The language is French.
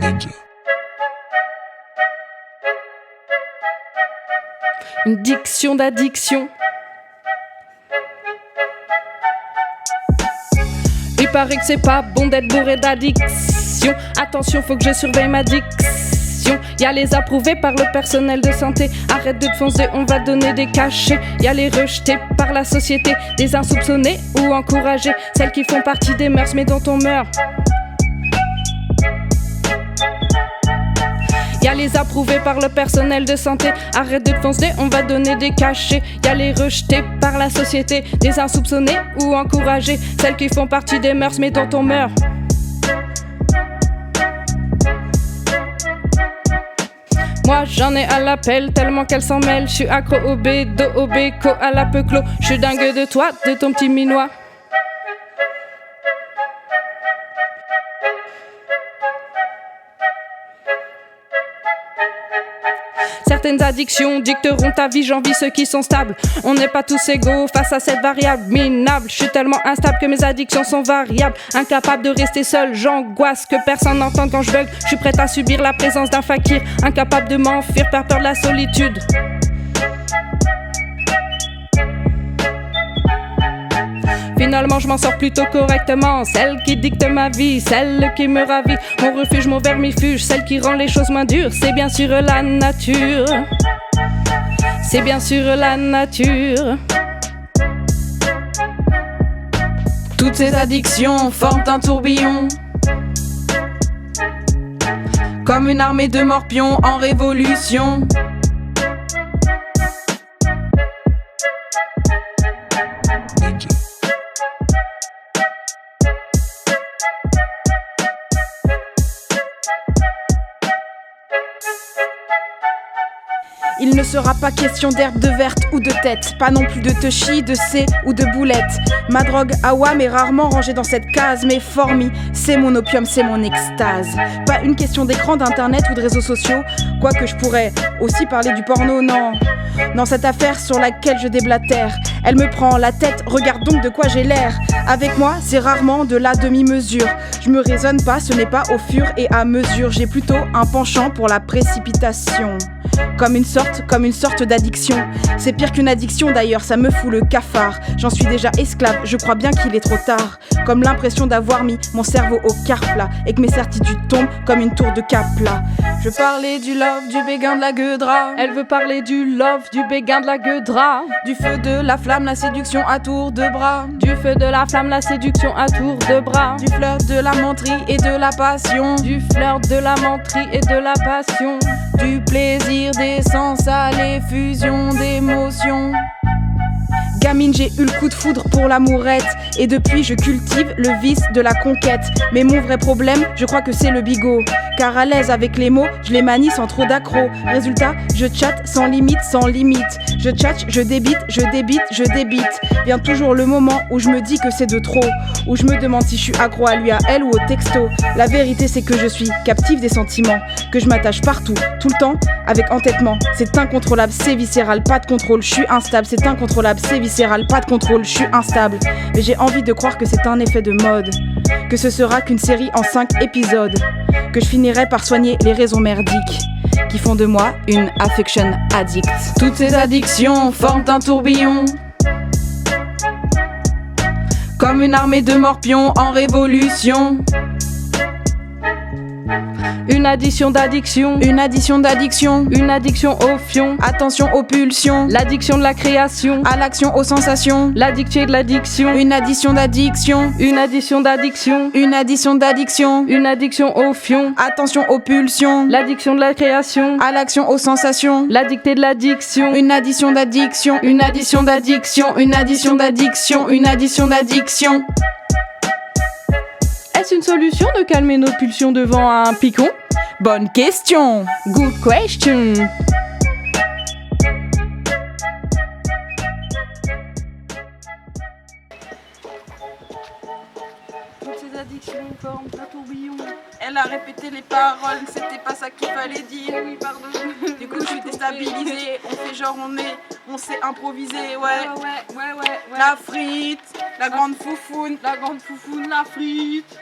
Ninja. Une diction d'addiction. Il paraît que c'est pas bon d'être bourré d'addiction. Attention, faut que je surveille ma diction. Y'a les approuvés par le personnel de santé. Arrête de te foncer, on va donner des cachets. Y'a les rejetés par la société, des insoupçonnés ou encouragés, celles qui font partie des mœurs mais dont on meurt. Y'a les approuvés par le personnel de santé. Arrête de te foncer, on va donner des cachets. Y'a les rejetés par la société, des insoupçonnés ou encouragés, celles qui font partie des mœurs mais dont on meurt. Moi j'en ai à l'appel tellement qu'elle s'en mêle. J'suis accro au bédo, au béco, à la peu clos. J'suis dingue de toi, de ton petit minois. Certaines addictions dicteront ta vie, j'envie ceux qui sont stables. On n'est pas tous égaux face à cette variable minable. Je suis tellement instable que mes addictions sont variables. Incapable de rester seul, j'angoisse que personne n'entende quand je bug. Je suis prête à subir la présence d'un fakir. Incapable de m'enfuir par peur de la solitude. Finalement je m'en sors plutôt correctement. Celle qui dicte ma vie, celle qui me ravit. Mon refuge, mon vermifuge, celle qui rend les choses moins dures. C'est bien sûr la nature. C'est bien sûr la nature. Toutes ces addictions forment un tourbillon, comme une armée de morpions en révolution. Ninja. Il ne sera pas question d'herbe de verte ou de tête, pas non plus de touchy, de C ou de boulette. Ma drogue awam est rarement rangée dans cette case, mais formi, c'est mon opium, c'est mon extase. Pas une question d'écran, d'internet ou de réseaux sociaux, quoique je pourrais aussi parler du porno, non. Dans cette affaire sur laquelle je déblatère, elle me prend la tête, regarde donc de quoi j'ai l'air. Avec moi, c'est rarement de la demi-mesure. Je me raisonne pas, ce n'est pas au fur et à mesure. J'ai plutôt un penchant pour la précipitation. Comme une sorte d'addiction. C'est pire qu'une addiction d'ailleurs, ça me fout le cafard. J'en suis déjà esclave, je crois bien qu'il est trop tard. Comme l'impression d'avoir mis mon cerveau au carplat et que mes certitudes tombent comme une tour de Capla. Je parlais du love, du béguin de la gueudra. Elle veut parler du love, du béguin de la gueudra. Du feu, de la flamme, la séduction à tour de bras. Du feu, de la flamme, la séduction à tour de bras. Du flirt, de la menterie et de la passion. Du flirt, de la menterie et de la passion. Du plaisir, des sens à l'effusion d'émotions. Gamine, j'ai eu le coup de foudre pour l'amourette. Et depuis, je cultive le vice de la conquête. Mais mon vrai problème, je crois que c'est le bigot. Car à l'aise avec les mots, je les manie sans trop d'accro. Résultat, je chatte sans limite, sans limite. Je tchatche, je débite, je débite, je débite. Vient toujours le moment où je me dis que c'est de trop. Où je me demande si je suis accro à lui, à elle ou au texto. La vérité, c'est que je suis captive des sentiments. Que je m'attache partout, tout le temps, avec entêtement. C'est incontrôlable, c'est viscéral, pas de contrôle. Je suis instable, c'est incontrôlable, c'est viscéral, pas de contrôle. Je suis instable. Mais j'ai envie de croire que c'est un effet de mode. Que ce sera qu'une série en 5 épisodes. Que je finirai par soigner les raisons merdiques qui font de moi une affection addict. Toutes ces addictions forment un tourbillon, comme une armée de morpions en révolution. Une addition d'addiction, une addition d'addiction, une addiction au fion. Attention aux pulsions, L'addiction de la création, à l'action, aux sensations. l'addicté de l'addiction. Une addition d'addiction, Une addition d'addiction, une addition d'addiction. une addiction au fion. Attention aux pulsions, L'addiction de la création, à l'action, aux sensations. l'addicté de l'addiction. Une addition d'addiction, une addition d'addiction, une addition d'addiction, une addition d'addiction. Est-ce une solution de calmer nos pulsions devant un picon? Bonne question. Good question. Toutes ces addictions forment un tourbillon. Elle a répété les paroles, c'était pas ça qu'il fallait dire. Oui, pardon. Du coup, je suis déstabilisée. On fait genre, on sait improviser, ouais. Ouais. La frite, la grande foufoune. La grande foufoune, la frite.